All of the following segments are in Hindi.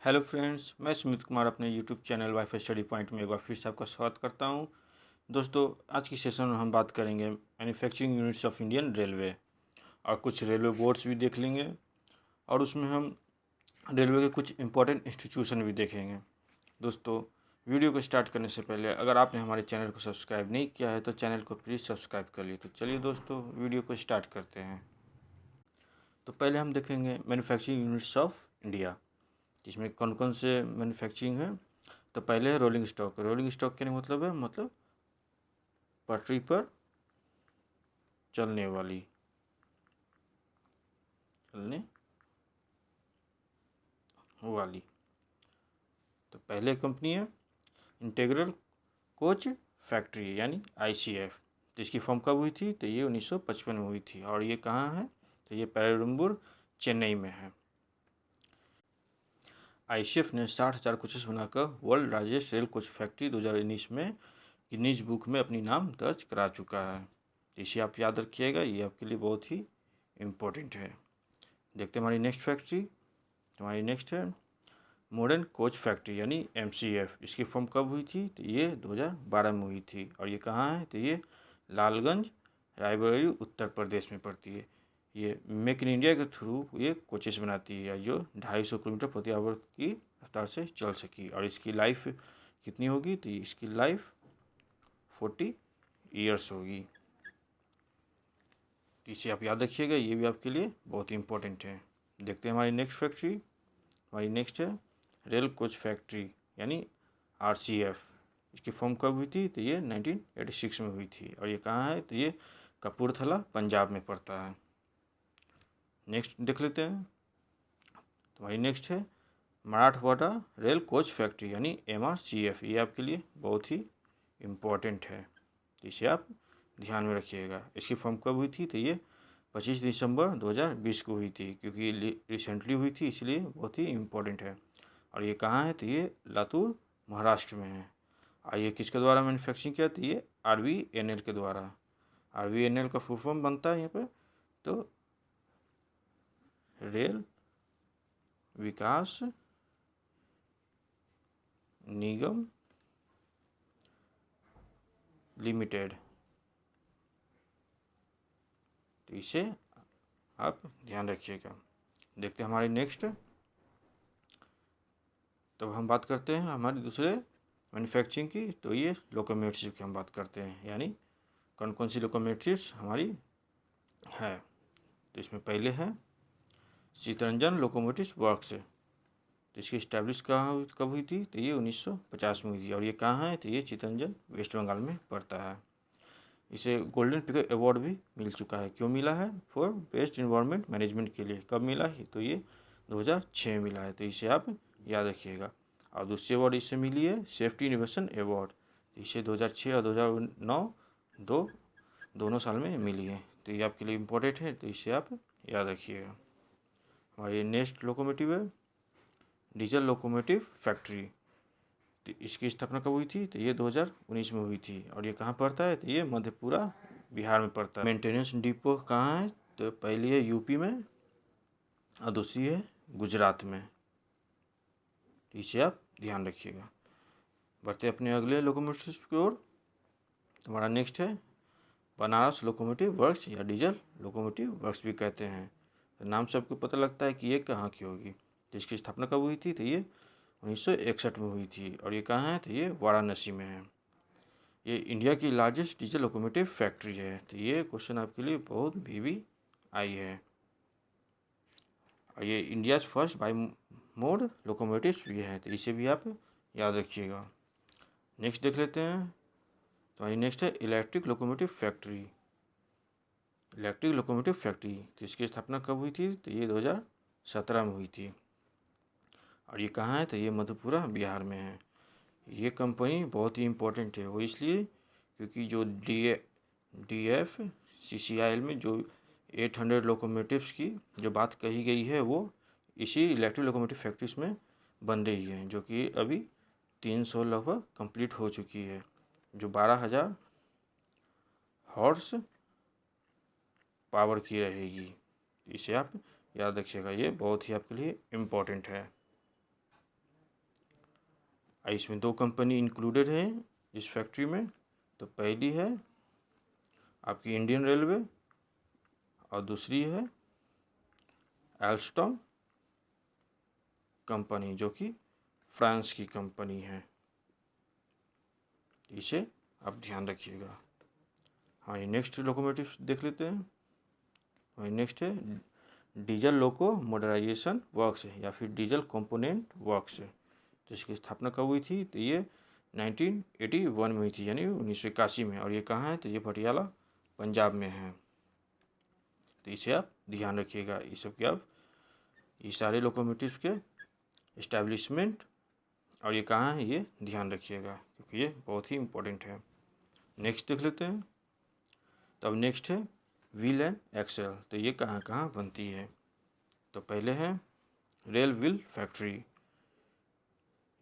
हेलो फ्रेंड्स, मैं सुमित कुमार अपने YouTube channel wifi study point में एक बार फिर से आपका स्वागत करता हूं। दोस्तों, आज की सेशन में हम बात करेंगे manufacturing units of Indian railway और कुछ रेलवे बोर्ड्स भी देख लेंगे और उसमें हम रेलवे के कुछ इंपॉर्टेंट इंस्टीट्यूशन भी देखेंगे। दोस्तों, वीडियो को स्टार्ट करने से पहले अगर आपने हमारे चैनल को सब्सक्राइब नहीं किया है तो चैनल को प्लीज़ सब्सक्राइब कर लीजिए। तो चलिए दोस्तों, वीडियो को स्टार्ट करते हैं। तो पहले हम देखेंगे मैन्युफैक्चरिंग यूनिट्स ऑफ इंडिया, जिसमें कौन कौन से मैन्युफैक्चरिंग है। तो पहले है रोलिंग स्टॉक। रोलिंग स्टॉक के मतलब है पटरी पर चलने वाली चलने वाली तो पहले कंपनी है इंटीग्रल कोच फैक्ट्री यानी आईसीएफ। तो इसकी फॉर्म कब हुई थी? तो ये 1955 में हुई थी और ये कहाँ है? तो ये पेरम्बूर चेन्नई में है। आईसीएफ ने 60,000 कोचेस बनाकर world largest rail coach factory 2019 में गिनीज बुक में अपनी नाम दर्ज करा चुका है। इसे आप याद रखिएगा, ये आपके लिए बहुत ही इम्पोर्टेंट है। देखते हैं हमारी नेक्स्ट फैक्ट्री। हमारी नेक्स्ट है मॉडर्न कोच फैक्ट्री यानी एमसीएफ। इसकी फॉर्म कब हुई थी? तो ये 2012 में हुई थी और ये कहाँ है? तो ये लालगंज रायबरेली उत्तर प्रदेश में पड़ती है। ये मेक इन इंडिया के थ्रू ये कोचेस बनाती है जो 250 किलोमीटर प्रति आवर की रफ्तार से चल सकी और इसकी लाइफ कितनी होगी? तो इसकी लाइफ 40 ईयर्स होगी। इसे आप याद रखिएगा, ये भी आपके लिए बहुत ही इंपॉर्टेंट है। देखते हैं हमारी नेक्स्ट फैक्ट्री। हमारी नेक्स्ट है रेल कोच फैक्ट्री यानी आरसीएफ। इसकी फॉर्म कब हुई थी? तो ये 1986 में हुई थी और ये कहाँ है? तो ये कपूरथला पंजाब में पड़ता है। नेक्स्ट देख लेते हैं। तो हमारी नेक्स्ट है मराठवाड़ा रेल कोच फैक्ट्री यानी एमआरसीएफ। ये आपके लिए बहुत ही इम्पोर्टेंट है, इसे आप ध्यान में रखिएगा। इसकी फॉर्म कब हुई थी? तो ये 25 दिसंबर 2020 को हुई थी, क्योंकि रिसेंटली हुई थी इसलिए बहुत ही इम्पोर्टेंट है। और ये कहाँ है? तो ये लातूर महाराष्ट्र में है। और ये किसके द्वारा मैन्युफैक्चरिंग किया? तो ये आरवीएनएल के द्वारा। आरवीएनएल का फुल फॉर्म बनता है यहाँ पे तो रेल विकास निगम लिमिटेड। तो इसे आप ध्यान रखिएगा। देखते हैं हमारी नेक्स्ट। तो हम बात करते हैं हमारी दूसरे मैन्युफैक्चरिंग की। तो ये लोकोमोटिव्स की हम बात करते हैं, यानी कौन कौन सी लोकोमोटिव्स हमारी है। तो इसमें पहले है चितरंजन लोकोमोटिव वर्क्स। तो इसकी इस्टेब्लिश कब हुई थी? तो ये 1950 में हुई थी और ये कहाँ है? तो ये चितरंजन वेस्ट बंगाल में पड़ता है। इसे गोल्डन पिकर अवार्ड भी मिल चुका है। क्यों मिला है? फॉर बेस्ट इन्वायरमेंट मैनेजमेंट के लिए। कब मिला है? तो ये 2006 में मिला है। तो इसे आप याद रखिएगा। और दूसरी अवार्ड इसे मिली है सेफ्टी इनोवेशन अवार्ड। इसे 2006 और 2009 दोनों साल में मिली है। तो ये आपके लिए इम्पोर्टेंट है, तो इसे आप याद रखिएगा। हमारी नेक्स्ट लोकोमोटिव है डीजल लोकोमोटिव फैक्ट्री। तो इसकी स्थापना कब हुई थी? तो ये 2019 में हुई थी और ये कहाँ पड़ता है? तो ये मधेपुरा बिहार में पड़ता है। मेंटेनेंस डिपो कहाँ है? तो पहली है यूपी में और दूसरी है गुजरात में। तो इसे आप ध्यान रखिएगा। बढ़ते अपने अगले लोकोमोटिव की ओर। हमारा नेक्स्ट है बनारस लोकोमोटिव वर्क्स या डीजल लोकोमोटिव वर्क्स भी कहते हैं। तो नाम से आपको पता लगता है कि ये कहाँ की होगी। तो इसकी स्थापना कब हुई थी? तो ये 1961 में हुई थी और ये कहाँ है? तो ये वाराणसी में है। ये इंडिया की लार्जेस्ट डीजल लोकोमोटिव फैक्ट्री है। तो ये क्वेश्चन आपके लिए बहुत भी आई है। और ये India first by mode locomotive भी है, तो इसे भी आप याद रखिएगा। नेक्स्ट देख लेते हैं। तो हमारी नेक्स्ट है electric locomotive factory. Electric locomotive factory, तो इसकी स्थापना कब हुई थी? तो ये 2017 में हुई थी और ये कहाँ है? तो ये मधेपुरा बिहार में है। ये कंपनी बहुत ही इम्पोर्टेंट है, वो इसलिए क्योंकि जो D F C C I L में जो 800 लोकोमोटिव्स की जो बात कही गई है वो इसी इलेक्ट्रिक लोकोमोटिव फैक्ट्रीज में बन रही है, जो कि अभी 300 लगभग कंप्लीट हो चुकी है, जो 12,000 हॉर्स पावर की रहेगी। इसे आप याद रखिएगा, ये बहुत ही आपके लिए इम्पोर्टेंट है। इसमें 2 कंपनी इंक्लूडेड है इस फैक्ट्री में। तो पहली है आपकी इंडियन रेलवे और दूसरी है एल्स्टॉम कंपनी, जो कि फ्रांस की कंपनी है। इसे आप ध्यान रखिएगा। हाँ, ये नेक्स्ट लोकोमोटिव देख लेते हैं। और नेक्स्ट है डीजल लोको मॉडर्नाइजेशन वर्क्स या फिर डीजल कंपोनेंट वर्क्स। तो इसकी स्थापना कब हुई थी? तो ये 1981 में हुई थी, यानी 1981 में। और ये कहाँ है? तो ये पटियाला पंजाब में है। तो इसे आप ध्यान रखिएगा। ये सब के आप ये सारे लोकोमोटिव के इस्टेब्लिशमेंट और ये कहाँ है ये ध्यान रखिएगा, क्योंकि ये बहुत ही इम्पोर्टेंट है। नेक्स्ट देख लेते हैं। तो अब नेक्स्ट है व्हील एंड एक्सेल। तो ये कहाँ कहाँ बनती है? तो पहले है रेल व्हील फैक्ट्री।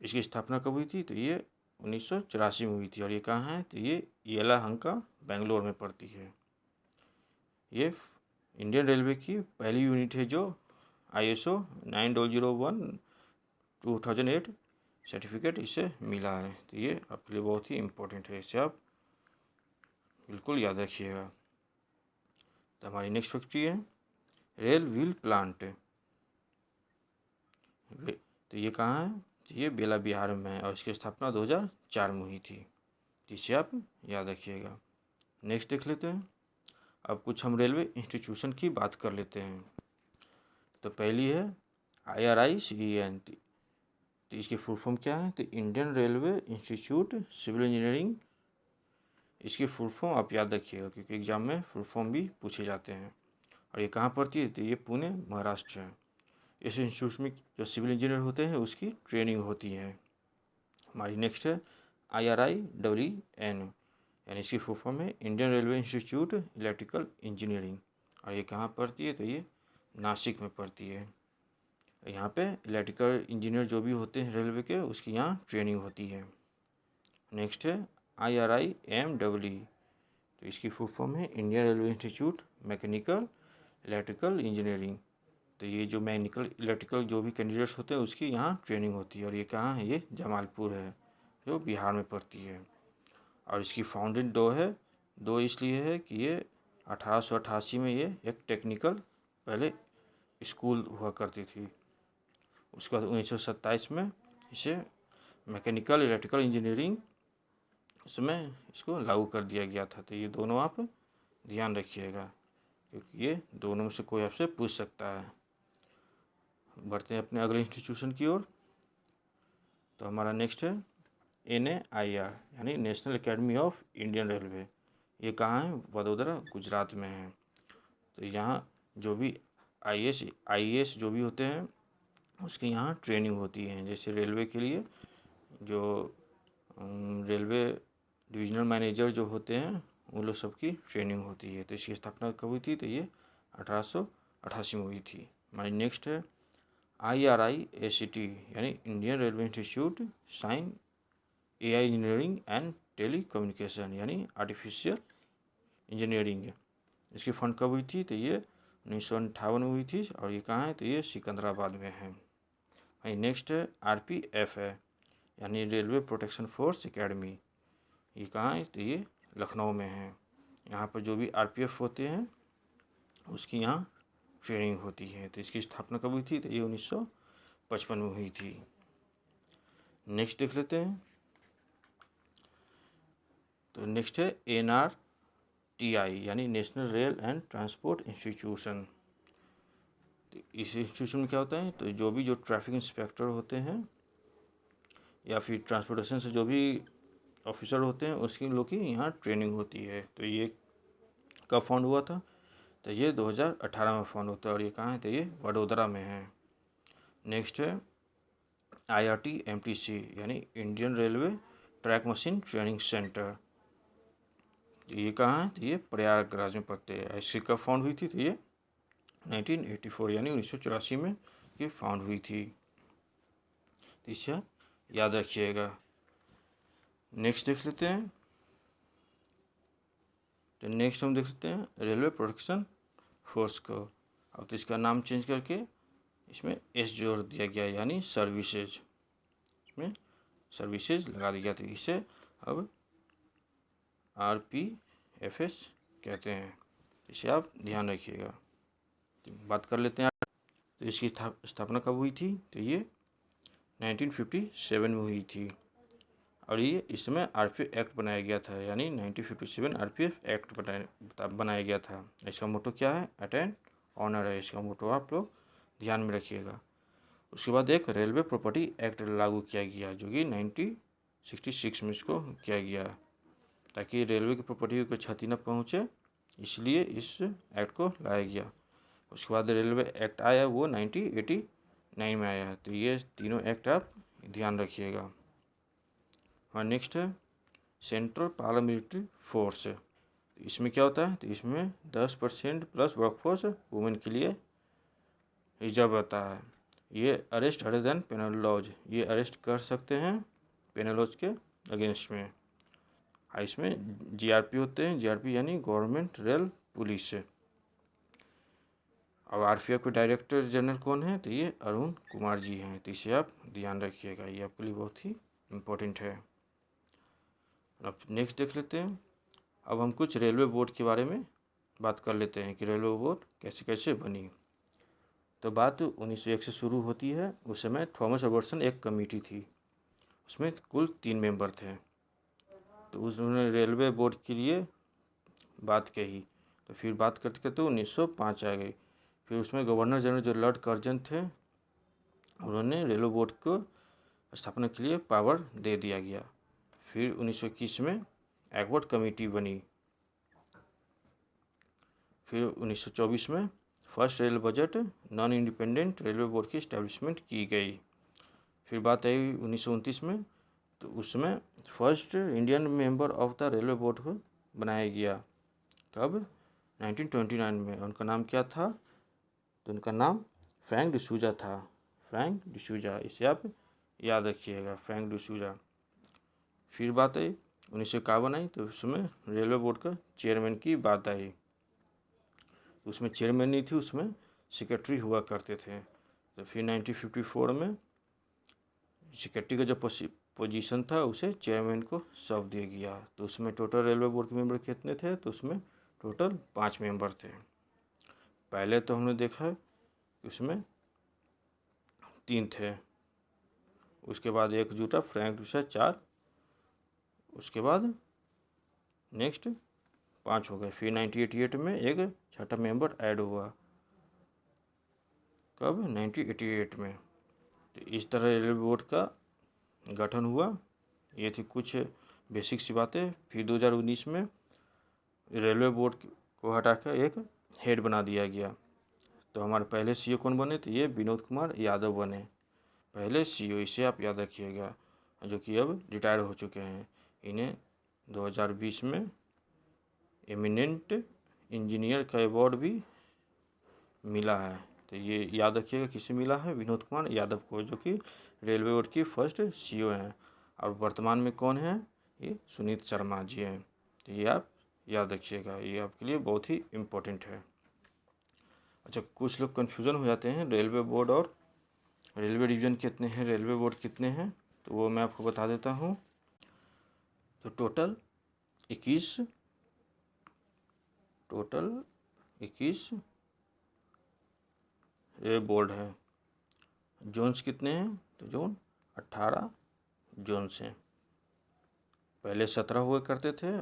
इसकी स्थापना कब हुई थी? तो ये 1984 में हुई थी। और ये कहाँ है? तो ये येलाहंका बेंगलोर में पड़ती है। ये इंडियन रेलवे की पहली यूनिट है जो ISO 9001/2008 सर्टिफिकेट इसे मिला है। तो ये आपके लिए बहुत ही इम्पोर्टेंट है, इसे आप बिल्कुल याद रखिएगा। तो हमारी नेक्स्ट फैक्ट्री है रेल व्हील प्लांट। तो ये कहाँ है? तो ये बेला बिहार में है और इसकी स्थापना 2004 में हुई थी। जिसे आप याद रखिएगा। नेक्स्ट देख लेते हैं। अब कुछ हम रेलवे इंस्टीट्यूशन की बात कर लेते हैं। तो पहली है IRICEN। तो इसकी फुल फॉर्म क्या है? तो Indian railway institute civil engineering. इसकी फुल फॉर्म आप याद रखिएगा, क्योंकि एग्जाम में फुल फॉर्म भी पूछे जाते हैं। और ये कहाँ पड़ती है? तो ये पुणे महाराष्ट्र है। इस इंस्टीट्यूट में जो सिविल इंजीनियर होते हैं उसकी ट्रेनिंग होती है। हमारी नेक्स्ट है IRIEN, यानी इसकी फुल फॉर्म है Indian railway institute electrical engineering. और ये कहाँ पड़ती है? तो ये नासिक में पड़ती है। यहाँ पे इलेक्ट्रिकल इंजीनियर जो भी होते हैं रेलवे के, उसकी यहाँ ट्रेनिंग होती है। नेक्स्ट है IRIMEE। तो इसकी फुल फॉर्म है Indian railway institute mechanical electrical engineering. तो ये जो मैकेनिकल इलेक्ट्रिकल जो भी कैंडिडेट्स होते हैं उसकी यहाँ ट्रेनिंग होती है। और ये कहाँ है? ये जमालपुर है, जो बिहार में पड़ती है। और इसकी फाउंडेड दो इसलिए है कि ये 1888 में ये एक टेक्निकल पहले स्कूल हुआ करती थी। उसके बाद 1927 में इसे मैकेनिकल इलेक्ट्रिकल इंजीनियरिंग उसमें इसको लागू कर दिया गया था। तो ये दोनों आप ध्यान रखिएगा, क्योंकि ये दोनों में से कोई आपसे पूछ सकता है। बढ़ते हैं अपने अगले इंस्टीट्यूशन की ओर। तो हमारा नेक्स्ट है NAIR, यानी national academy of Indian railway. ये कहाँ है? वडोदरा गुजरात में है। तो यहाँ जो भी IAS जो भी होते हैं उसके यहाँ ट्रेनिंग होती है। जैसे रेलवे के लिए जो रेलवे डिविजनल मैनेजर जो होते हैं उन लोग सबकी ट्रेनिंग होती है। तो इसकी स्थापना कब हुई थी? तो ये 1888 में हुई थी। हमारी नेक्स्ट है IRIACT, यानी Indian railway institute science AI engineering and telecommunication, यानी आर्टिफिशियल इंजीनियरिंग। इसकी फंड कब हुई थी? तो ये 1958 में हुई थी। और ये कहाँ है? तो ये सिकंदराबाद में है। नेक्स्ट है RPF है, यानी रेलवे प्रोटेक्शन फोर्स एकेडमी। ये कहाँ है? तो ये लखनऊ में है। यहाँ पर जो भी RPF होते हैं उसकी यहाँ ट्रेनिंग होती है। तो इसकी स्थापना कब हुई थी? तो ये 1955 में हुई थी। नेक्स्ट देख लेते हैं। तो नेक्स्ट है NRTI, यानी national rail and transport institution. इस इंस्टीट्यूशन में क्या होता है? तो जो ट्रैफिक इंस्पेक्टर होते हैं या फिर ट्रांसपोर्टेशन से जो भी ऑफिसर होते हैं उसकी लोग की यहाँ ट्रेनिंग होती है। तो ये कब फाउंड हुआ था? तो ये 2018 में फाउंड होता है। और ये कहाँ है? तो ये वडोदरा में है। नेक्स्ट है IRTMTC, यानी Indian railway track machine training centre. ये कहाँ है? तो ये प्रयागराज में पड़ते हैं। इसकी कब फाउंड हुई थी? तो ये 1984 यानी 1984 में ये फाउंड हुई थी। तो इसे याद रखिएगा। नेक्स्ट देख लेते हैं। तो नेक्स्ट हम देख सकते हैं रेलवे प्रोटेक्शन फोर्स को। अब तो इसका नाम चेंज करके इसमें S जोड़ दिया गया, यानी सर्विसेज। इसमें सर्विसेज लगा दी जाती है। इसे अब RPFS कहते हैं, इसे आप ध्यान रखिएगा। तो बात कर लेते हैं। तो इसकी स्थापना कब हुई थी? तो ये 1957 में हुई थी और ये इसमें RPF एक्ट बनाया गया था, यानी 1957 RPF एक्ट बनाया गया था। इसका मोटो क्या है? अटेंड ऑनर है इसका मोटो, आप लोग ध्यान में रखिएगा। उसके बाद एक रेलवे प्रॉपर्टी एक्ट लागू किया गया जो कि 1966 में इसको किया गया, ताकि रेलवे की प्रॉपर्टी को क्षति न पहुँचे, इसलिए इस एक्ट को लाया गया। उसके बाद रेलवे एक्ट आया वो 1989 में आया। तो ये तीनों एक्ट आप ध्यान रखिएगा। और नेक्स्ट है सेंट्रल पार्लियामेंट्री फोर्स। इसमें क्या होता है? तो इसमें 10% प्लस वर्कफोर्स वुमेन के लिए रिजर्व रहता है। ये arrest other than penal laws, ये अरेस्ट कर सकते हैं पेनल लॉज के अगेंस्ट में। इसमें GRP होते हैं, GRP यानी गवर्नमेंट रेल पुलिस। अब RPF के डायरेक्टर जनरल कौन है? तो ये अरुण कुमार जी हैं। तो इसे आप ध्यान रखिएगा, ये आपके लिए बहुत ही इम्पोर्टेंट है। अब नेक्स्ट देख लेते हैं। अब हम कुछ रेलवे बोर्ड के बारे में बात कर लेते हैं कि रेलवे बोर्ड कैसे कैसे बनी। तो बात 1901 से शुरू होती है। उस समय थॉमस रॉबर्टसन एक कमेटी थी, उसमें कुल 3 मेंबर थे। तो उन्होंने रेलवे बोर्ड के लिए बात कही। तो फिर बात करते करते 1905 आ गई। फिर उसमें गवर्नर जनरल जो लॉर्ड कर्जन थे, उन्होंने रेलवे बोर्ड को स्थापना के लिए पावर दे दिया गया। फिर 1921 में एक्वर्ड कमेटी बनी। फिर 1924 में first rail budget non independent railway board की इस्टेब्लिशमेंट की गई। फिर बात आई 1929 में, तो उसमें first Indian member of the railway board को बनाया गया। कब? 1929 में। उनका नाम क्या था? तो उनका नाम फ्रैंक डिसूजा था, फ्रैंक डिसूजा, इसे आप याद रखिएगा, फ्रैंक डिसूजा। फिर बात आई 1951 आई, तो उसमें रेलवे बोर्ड का चेयरमैन की बात आई। उसमें चेयरमैन नहीं थी, उसमें सेक्रेटरी हुआ करते थे। तो फिर 1954 में सेक्रेटरी का जो पोजीशन था उसे चेयरमैन को सौंप दिया गया। तो उसमें टोटल रेलवे बोर्ड के मेंबर कितने थे? तो उसमें टोटल 5 मेंबर थे। पहले तो हमने देखा कि उसमें 3 थे, उसके बाद एक जुटा फ्रैंक डिसूजा 4, उसके बाद नेक्स्ट 5 हो गए। फिर 1988 में एक छठा मेंबर ऐड हुआ। कब? 1988 में। तो इस तरह रेलवे बोर्ड का गठन हुआ। ये थी कुछ बेसिक सी बातें। फिर 2019 में रेलवे बोर्ड को हटाकर एक हेड बना दिया गया। तो हमारे पहले CEO कौन बने? तो ये विनोद कुमार यादव बने पहले CEO, इसे आप याद रखिएगा, जो कि अब रिटायर हो चुके हैं। इन्हें 2020 में एमिनेंट इंजीनियर का अवार्ड भी मिला है। तो ये याद रखिएगा किसे मिला है? विनोद कुमार यादव को, जो कि रेलवे बोर्ड की फर्स्ट CEO हैं। और वर्तमान में कौन है? ये सुनीत शर्मा जी हैं। तो ये आप याद रखिएगा, ये आपके लिए बहुत ही इम्पोर्टेंट है। अच्छा, कुछ लोग कन्फ्यूज़न हो जाते हैं रेलवे बोर्ड और रेलवे डिवीज़न कितने हैं, रेलवे बोर्ड कितने हैं, तो वो मैं आपको बता देता हूँ। तो टोटल 21 रेलवे बोर्ड है। जोन्स कितने हैं? तो जोन 18 जोन्स हैं। पहले 17 हुआ करते थे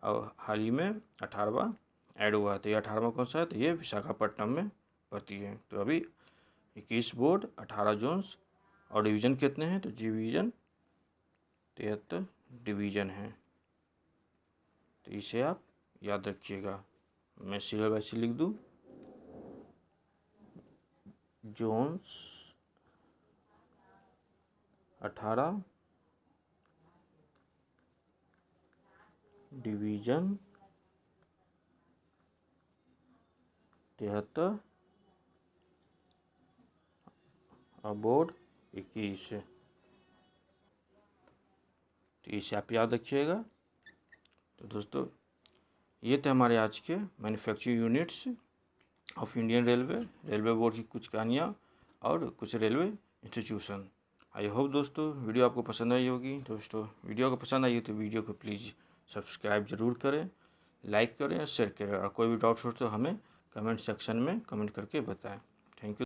और हाल ही में 18वां ऐड हुआ। तो ये 18वां कौन सा है? तो ये विशाखापट्टनम में पड़ती है। तो अभी 21 बोर्ड, 18 जोन्स, और डिवीज़न कितने हैं? तो डिवीज़न 73 डिवीज़न हैं। तो इसे आप याद रखिएगा। मैं सीरियल बाय सीरियल लिख दूँ। जोन्स 18, डिवीज़न 73 और बोर्ड 21। तो इसे आप याद रखिएगा। तो दोस्तों, ये थे हमारे आज के manufacturing units of Indian railway, railway board की कुछ कहानियाँ और कुछ रेलवे इंस्टीट्यूशन। आई होप दोस्तों वीडियो आपको पसंद आई होगी। दोस्तों वीडियो को पसंद आई हो तो वीडियो को प्लीज़ सब्सक्राइब ज़रूर करें, लाइक करें और शेयर करें। और कोई भी डाउट्स हो तो हमें कमेंट सेक्शन में कमेंट करके बताएं। Thank you.